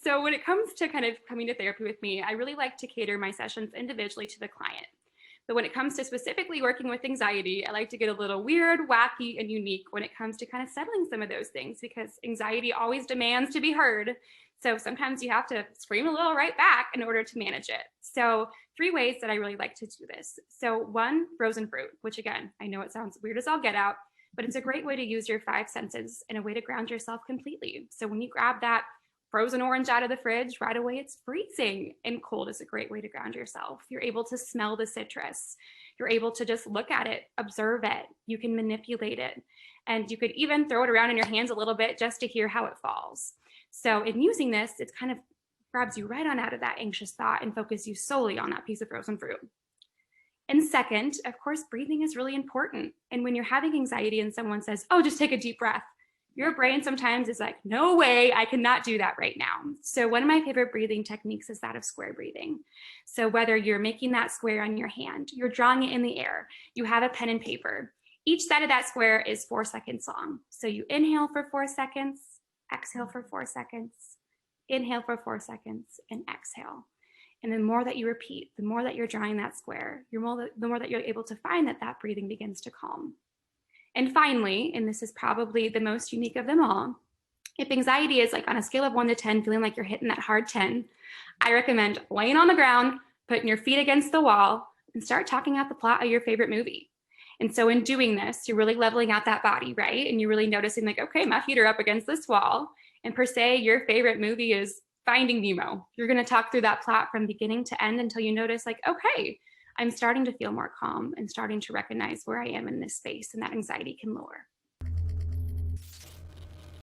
So when it comes to kind of coming to therapy with me, I really like to cater my sessions individually to the client. But when it comes to specifically working with anxiety, I like to get a little weird, wacky, and unique when it comes to kind of settling some of those things, because anxiety always demands to be heard. So sometimes you have to scream a little right back in order to manage it. So 3 ways that I really like to do this. So 1, frozen fruit, which again, I know it sounds weird as all get out, but it's a great way to use your 5 senses and a way to ground yourself completely. So when you grab that frozen orange out of the fridge, right away it's freezing, and cold is a great way to ground yourself. You're able to smell the citrus. You're able to just look at it, observe it. You can manipulate it. And you could even throw it around in your hands a little bit just to hear how it falls. So in using this, it kind of grabs you right on out of that anxious thought and focuses you solely on that piece of frozen fruit. And second, of course, breathing is really important. And when you're having anxiety and someone says, oh, just take a deep breath, your brain sometimes is like, no way, I cannot do that right now. So one of my favorite breathing techniques is that of square breathing. So whether you're making that square on your hand, you're drawing it in the air, you have a pen and paper, each side of that square is 4 seconds long. So you inhale for 4 seconds, exhale for 4 seconds, inhale for 4 seconds, and exhale. And the more that you repeat, the more that you're drawing that square, the more that you're able to find that breathing begins to calm. And finally, and this is probably the most unique of them all, if anxiety is like on a scale of 1 to 10, feeling like you're hitting that hard 10, I recommend laying on the ground, putting your feet against the wall, and start talking out the plot of your favorite movie. And so in doing this, you're really leveling out that body, right? And you're really noticing like, okay, my feet are up against this wall. And per se, your favorite movie is Finding Nemo. You're going to talk through that plot from beginning to end until you notice like, okay, I'm starting to feel more calm and starting to recognize where I am in this space, and that anxiety can lower.